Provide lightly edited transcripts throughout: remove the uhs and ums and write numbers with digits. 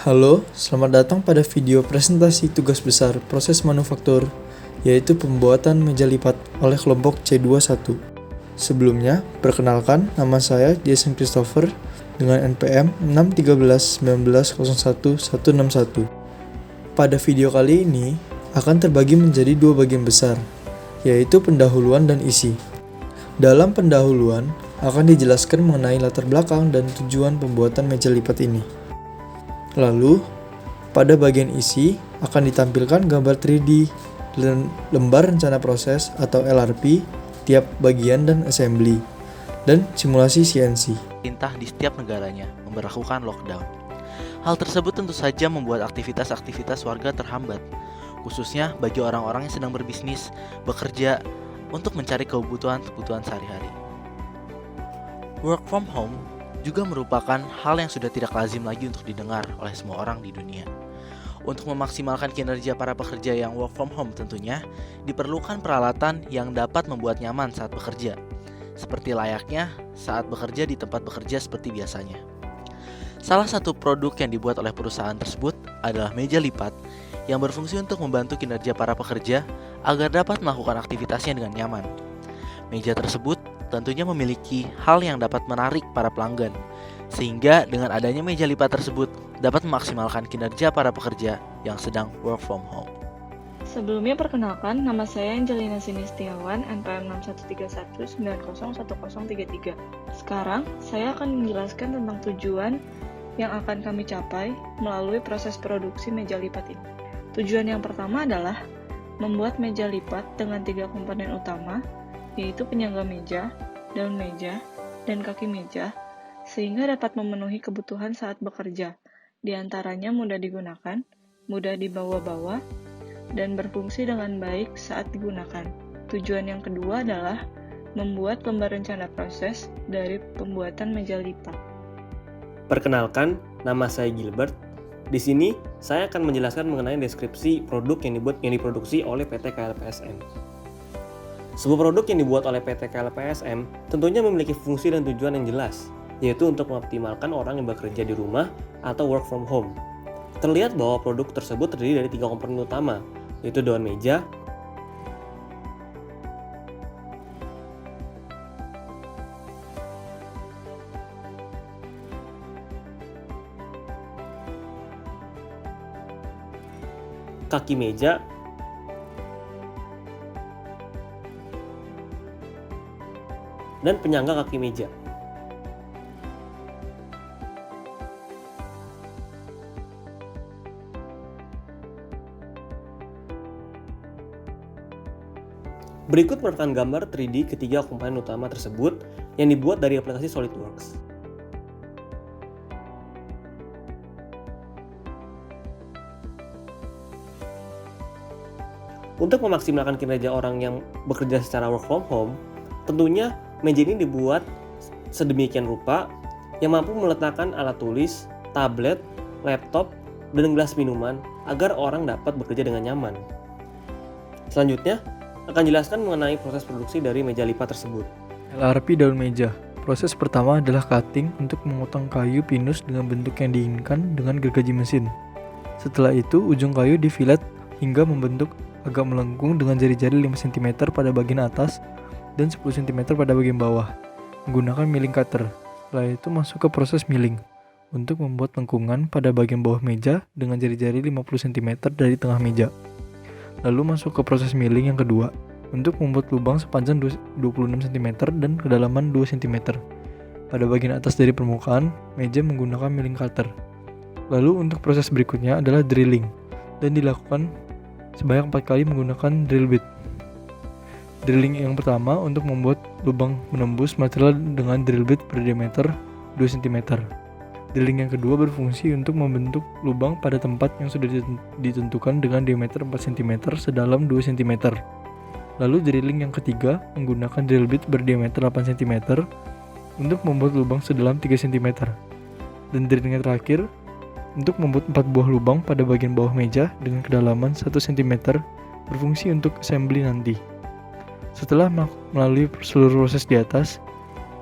Halo, selamat datang pada video presentasi tugas besar proses manufaktur, yaitu pembuatan meja lipat oleh kelompok C21. Sebelumnya, perkenalkan nama saya Jason Christopher dengan NPM 61319011161. Pada video kali ini akan terbagi menjadi dua bagian besar, yaitu pendahuluan dan isi. Dalam pendahuluan akan dijelaskan mengenai latar belakang dan tujuan pembuatan meja lipat ini. Lalu, pada bagian isi akan ditampilkan gambar 3D, lembar rencana proses atau LRP, tiap bagian dan assembly, dan simulasi CNC. Pemerintah di setiap negaranya memberlakukan lockdown. Hal tersebut tentu saja membuat aktivitas-aktivitas warga terhambat, khususnya bagi orang-orang yang sedang berbisnis, bekerja, untuk mencari kebutuhan sehari-hari. Work from home juga merupakan hal yang sudah tidak lazim lagi untuk didengar oleh semua orang di dunia. Untuk memaksimalkan kinerja para pekerja yang work from home tentunya diperlukan peralatan yang dapat membuat nyaman saat bekerja, seperti layaknya saat bekerja di tempat bekerja seperti biasanya. Salah satu produk yang dibuat oleh perusahaan tersebut adalah meja lipat yang berfungsi untuk membantu kinerja para pekerja agar dapat melakukan aktivitasnya dengan nyaman. Meja tersebut tentunya memiliki hal yang dapat menarik para pelanggan, sehingga dengan adanya meja lipat tersebut dapat memaksimalkan kinerja para pekerja yang sedang work from home. Sebelumnya perkenalkan, nama saya Angelina Sinistiawan, NPM 61319011033. Sekarang, saya akan menjelaskan tentang tujuan yang akan kami capai melalui proses produksi meja lipat ini. Tujuan yang pertama adalah membuat meja lipat dengan 3 komponen utama, yaitu penyangga meja, daun meja, dan kaki meja, sehingga dapat memenuhi kebutuhan saat bekerja. Di antaranya mudah digunakan, mudah dibawa-bawa, dan berfungsi dengan baik saat digunakan. Tujuan yang kedua adalah membuat lembar rencana proses dari pembuatan meja lipat. Perkenalkan, nama saya Gilbert. Di sini, saya akan menjelaskan mengenai deskripsi produk yang diproduksi oleh PT KLPSM. Sebuah produk yang dibuat oleh PT KLPSM tentunya memiliki fungsi dan tujuan yang jelas, yaitu untuk mengoptimalkan orang yang bekerja di rumah atau work from home. Terlihat bahwa produk tersebut terdiri dari 3 komponen utama, yaitu daun meja, kaki meja, dan penyangga kaki meja. Berikut merupakan gambar 3D ketiga komponen utama tersebut yang dibuat dari aplikasi SolidWorks. Untuk memaksimalkan kinerja orang yang bekerja secara work from home, tentunya meja ini dibuat sedemikian rupa yang mampu meletakkan alat tulis, tablet, laptop, dan gelas minuman agar orang dapat bekerja dengan nyaman. Selanjutnya, akan jelaskan mengenai proses produksi dari meja lipat tersebut. LRP daun meja. Proses pertama adalah cutting untuk memotong kayu pinus dengan bentuk yang diinginkan dengan gergaji mesin. Setelah itu, ujung kayu difilet hingga membentuk agak melengkung dengan jari-jari 5 cm pada bagian atas dan 10 cm pada bagian bawah, menggunakan milling cutter. Setelah itu masuk ke proses milling, untuk membuat lengkungan pada bagian bawah meja dengan jari-jari 50 cm dari tengah meja. Lalu masuk ke proses milling yang kedua, untuk membuat lubang sepanjang 26 cm dan kedalaman 2 cm. Pada bagian atas dari permukaan, meja menggunakan milling cutter. Lalu untuk proses berikutnya adalah drilling, dan dilakukan sebanyak 4 kali menggunakan drill bit. Drilling yang pertama untuk membuat lubang menembus material dengan drill bit berdiameter 2 cm. Drilling yang kedua berfungsi untuk membentuk lubang pada tempat yang sudah ditentukan dengan diameter 4 cm sedalam 2 cm. Lalu drilling yang ketiga menggunakan drill bit berdiameter 8 cm untuk membuat lubang sedalam 3 cm. Dan drilling yang terakhir untuk membuat 4 buah lubang pada bagian bawah meja dengan kedalaman 1 cm berfungsi untuk assembly nanti. Setelah melalui seluruh proses di atas,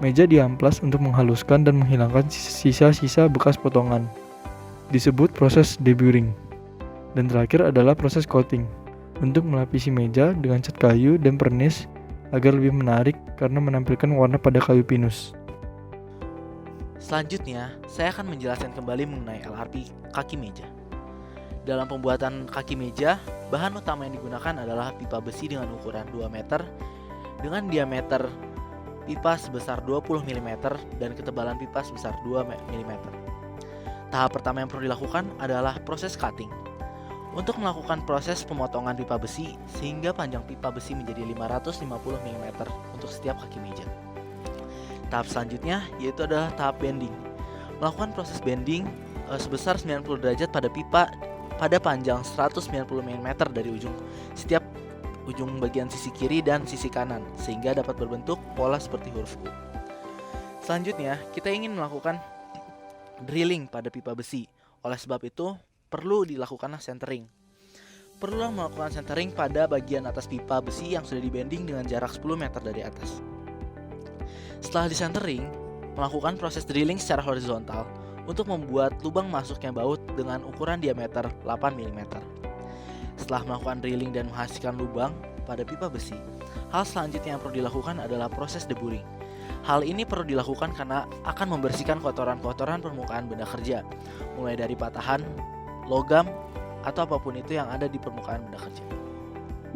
meja diamplas untuk menghaluskan dan menghilangkan sisa-sisa bekas potongan. disebut proses deburring. Dan terakhir adalah proses coating, untuk melapisi meja dengan cat kayu dan pernis agar lebih menarik karena menampilkan warna pada kayu pinus. Selanjutnya, saya akan menjelaskan kembali mengenai LRP kaki meja. Dalam pembuatan kaki meja, bahan utama yang digunakan adalah pipa besi dengan ukuran 2 meter dengan diameter pipa sebesar 20 mm dan ketebalan pipa sebesar 2 mm. Tahap pertama yang perlu dilakukan adalah proses cutting. Untuk melakukan proses pemotongan pipa besi sehingga panjang pipa besi menjadi 550 mm untuk setiap kaki meja. Tahap selanjutnya yaitu adalah tahap bending. Melakukan proses bending sebesar 90 derajat pada pipa pada panjang 190 mm dari setiap ujung bagian sisi kiri dan sisi kanan sehingga dapat berbentuk pola seperti huruf U. Selanjutnya, kita ingin melakukan drilling pada pipa besi. Oleh sebab itu, perlu dilakukan centering. Perlu melakukan centering pada bagian atas pipa besi yang sudah dibending dengan jarak 10 meter dari atas. Setelah di-centering, melakukan proses drilling secara horizontal untuk membuat lubang masuknya baut dengan ukuran diameter 8 mm. Setelah melakukan drilling dan menghasilkan lubang pada pipa besi, hal selanjutnya yang perlu dilakukan adalah proses deburring. Hal ini perlu dilakukan karena akan membersihkan kotoran-kotoran permukaan benda kerja, mulai dari patahan, logam, atau apapun itu yang ada di permukaan benda kerja.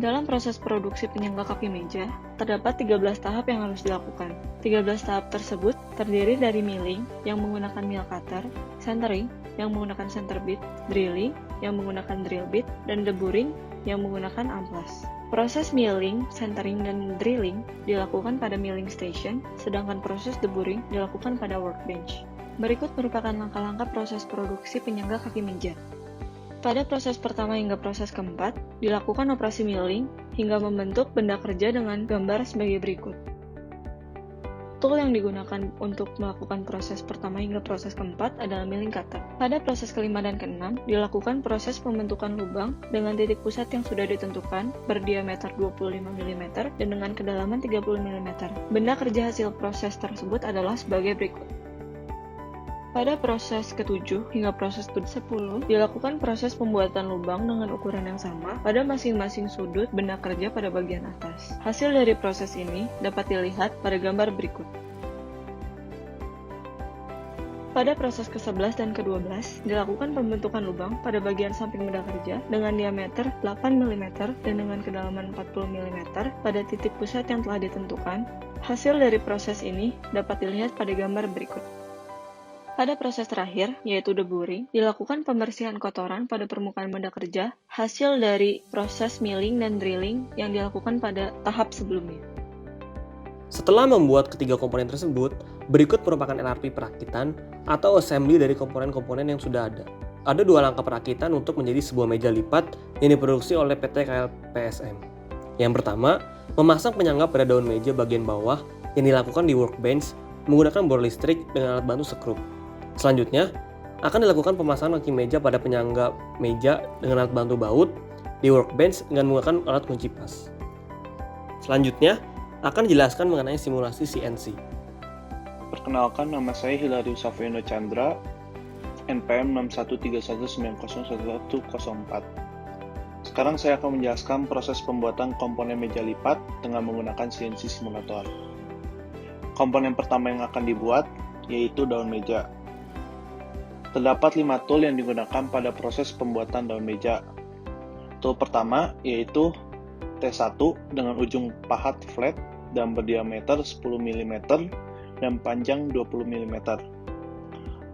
Dalam proses produksi penyangga kaki meja, terdapat 13 tahap yang harus dilakukan. 13 tahap tersebut terdiri dari milling yang menggunakan mill cutter, centering yang menggunakan center bit, drilling yang menggunakan drill bit, dan deburring yang menggunakan amplas. Proses milling, centering, dan drilling dilakukan pada milling station, sedangkan proses deburring dilakukan pada workbench. Berikut merupakan langkah-langkah proses produksi penyangga kaki meja. Pada proses pertama hingga proses keempat, dilakukan operasi milling hingga membentuk benda kerja dengan gambar sebagai berikut. Tool yang digunakan untuk melakukan proses pertama hingga proses keempat adalah milling cutter. Pada proses kelima dan keenam, dilakukan proses pembentukan lubang dengan titik pusat yang sudah ditentukan berdiameter 25 mm dan dengan kedalaman 30 mm. Benda kerja hasil proses tersebut adalah sebagai berikut. Pada proses ke-7 hingga proses ke-10, dilakukan proses pembuatan lubang dengan ukuran yang sama pada masing-masing sudut benda kerja pada bagian atas. Hasil dari proses ini dapat dilihat pada gambar berikut. Pada proses ke-11 dan ke-12, dilakukan pembentukan lubang pada bagian samping benda kerja dengan diameter 8 mm dan dengan kedalaman 40 mm pada titik pusat yang telah ditentukan. Hasil dari proses ini dapat dilihat pada gambar berikut. Pada proses terakhir, yaitu deburring, dilakukan pembersihan kotoran pada permukaan benda kerja, hasil dari proses milling dan drilling yang dilakukan pada tahap sebelumnya. Setelah membuat ketiga komponen tersebut, berikut merupakan LRP perakitan atau assembly dari komponen-komponen yang sudah ada. Ada dua langkah perakitan untuk menjadi sebuah meja lipat yang diproduksi oleh PT KLPSM. Yang pertama, memasang penyangga pada daun meja bagian bawah yang dilakukan di workbench menggunakan bor listrik dengan alat bantu skrup. Selanjutnya, akan dilakukan pemasangan kaki meja pada penyangga meja dengan alat bantu baut di workbench dengan menggunakan alat kunci pas. Selanjutnya, akan dijelaskan mengenai simulasi CNC. Perkenalkan, nama saya Hilarius Safrino Chandra, NPM 6131901104. Sekarang saya akan menjelaskan proses pembuatan komponen meja lipat dengan menggunakan CNC simulator. Komponen pertama yang akan dibuat yaitu daun meja. Terdapat 5 tool yang digunakan pada proses pembuatan daun meja. Tool pertama yaitu T1 dengan ujung pahat flat dan berdiameter 10 mm dan panjang 20 mm.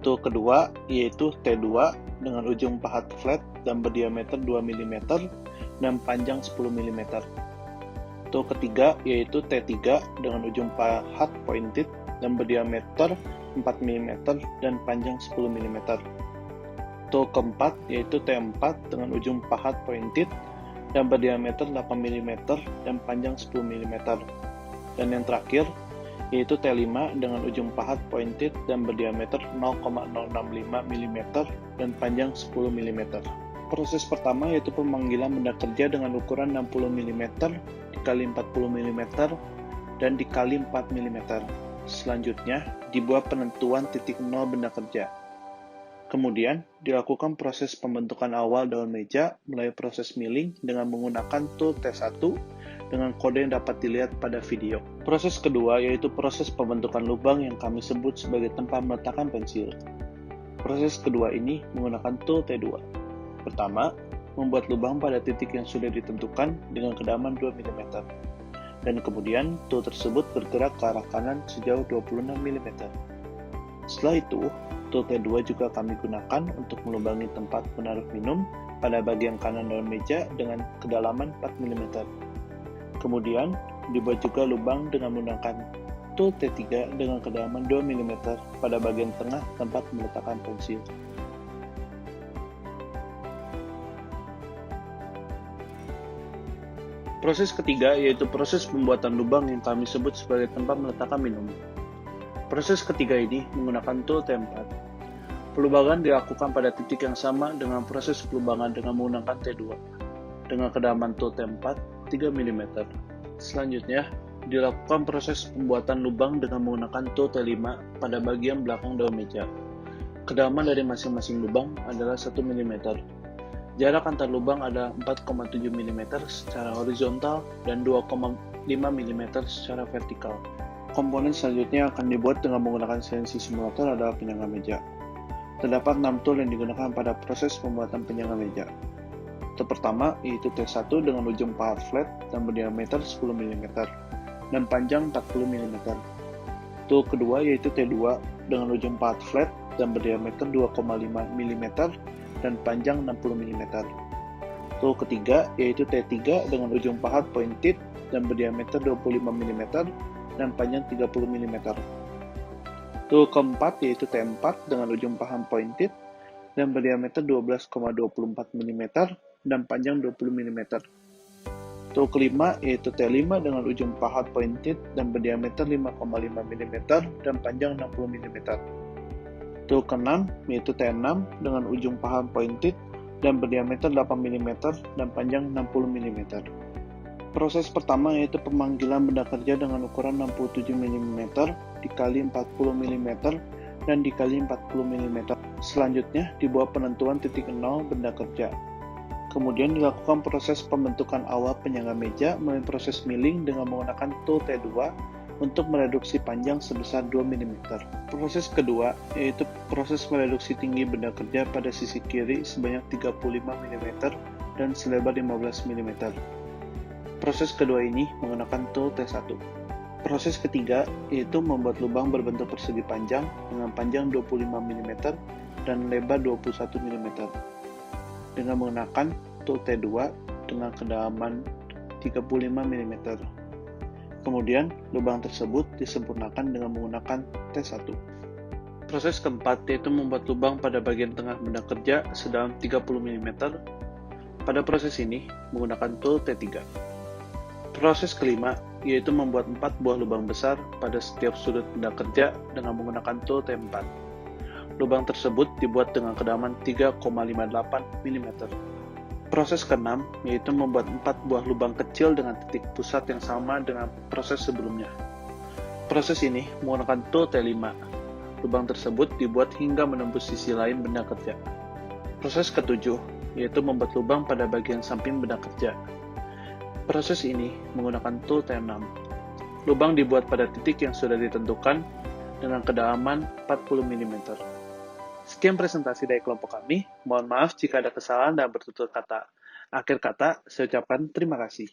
Tool kedua yaitu T2 dengan ujung pahat flat dan berdiameter 2 mm dan panjang 10 mm. Tool ketiga yaitu T3 dengan ujung pahat pointed dan berdiameter 4 mm dan panjang 10 mm. Tool keempat yaitu T4 dengan ujung pahat pointed dan berdiameter 8 mm dan panjang 10 mm. Dan yang terakhir yaitu T5 dengan ujung pahat pointed dan berdiameter 0,065 mm dan panjang 10 mm. Proses pertama yaitu pemanggilan benda kerja dengan ukuran 60 mm dikali 40 mm dan dikali 4 mm. Selanjutnya, dibuat penentuan titik nol benda kerja. Kemudian, dilakukan proses pembentukan awal daun meja melalui proses milling dengan menggunakan tool T1 dengan kode yang dapat dilihat pada video. Proses kedua yaitu proses pembentukan lubang yang kami sebut sebagai tempat meletakkan pensil. Proses kedua ini menggunakan tool T2. Pertama, membuat lubang pada titik yang sudah ditentukan dengan kedalaman 2 mm. Dan kemudian, tool tersebut bergerak ke arah kanan sejauh 26 mm. Setelah itu, tool T2 juga kami gunakan untuk melubangi tempat menaruh minum pada bagian kanan daun meja dengan kedalaman 4 mm. Kemudian, dibuat juga lubang dengan menggunakan tool T3 dengan kedalaman 2 mm pada bagian tengah tempat meletakkan pensil. Proses ketiga yaitu proses pembuatan lubang yang kami sebut sebagai tempat meletakkan minum. Proses ketiga ini menggunakan tool T4. Pelubangan dilakukan pada titik yang sama dengan proses pelubangan dengan menggunakan T2 dengan kedalaman tool T4 3 mm. Selanjutnya, dilakukan proses pembuatan lubang dengan menggunakan tool T5 pada bagian belakang daun meja. Kedalaman dari masing-masing lubang adalah 1 mm. Jarak antar lubang adalah 4,7 mm secara horizontal dan 2,5 mm secara vertikal. Komponen selanjutnya akan dibuat dengan menggunakan CNC simulator adalah penyangga meja. Terdapat 6 tool yang digunakan pada proses pembuatan penyangga meja. Tool pertama yaitu T1 dengan ujung pahat flat dan berdiameter 10 mm dan panjang 40 mm. Tool kedua yaitu T2 dengan ujung pahat flat dan berdiameter 2,5 mm dan panjang 60 mm. Tool ketiga yaitu T3 dengan ujung pahat pointed dan berdiameter 25 mm dan panjang 30 mm. Tool keempat yaitu T4 dengan ujung pahat pointed dan berdiameter 12,24 mm dan panjang 20 mm. Tool kelima yaitu T5 dengan ujung pahat pointed dan berdiameter 5,5 mm dan panjang 60 mm. Tool keenam yaitu T6 dengan ujung pahat pointed dan berdiameter 8 mm dan panjang 60 mm. Proses pertama yaitu pemanggilan benda kerja dengan ukuran 67 mm dikali 40 mm dan dikali 40 mm. Selanjutnya dibuat penentuan titik nol benda kerja. Kemudian dilakukan proses pembentukan awal penyangga meja melalui proses milling dengan menggunakan tool T2 untuk mereduksi panjang sebesar 2 mm. Proses kedua yaitu proses mereduksi tinggi benda kerja pada sisi kiri sebanyak 35 mm dan selebar 15 mm. Proses kedua ini menggunakan tool T1. Proses ketiga yaitu membuat lubang berbentuk persegi panjang dengan panjang 25 mm dan lebar 21 mm dengan menggunakan tool T2 dengan kedalaman 35 mm. Kemudian, lubang tersebut disempurnakan dengan menggunakan T1. Proses keempat yaitu membuat lubang pada bagian tengah benda kerja sedalam 30 mm. Pada proses ini, menggunakan tool T3. Proses kelima yaitu membuat 4 buah lubang besar pada setiap sudut benda kerja dengan menggunakan tool T4. Lubang tersebut dibuat dengan kedalaman 3,58 mm. Proses keenam yaitu membuat 4 buah lubang kecil dengan titik pusat yang sama dengan proses sebelumnya. Proses ini menggunakan tool T5. Lubang tersebut dibuat hingga menembus sisi lain benda kerja. Proses ketujuh yaitu membuat lubang pada bagian samping benda kerja. Proses ini menggunakan tool T6. Lubang dibuat pada titik yang sudah ditentukan dengan kedalaman 40 mm. Sekian presentasi dari kelompok kami. Mohon maaf jika ada kesalahan dan bertutur kata. Akhir kata, saya ucapkan terima kasih.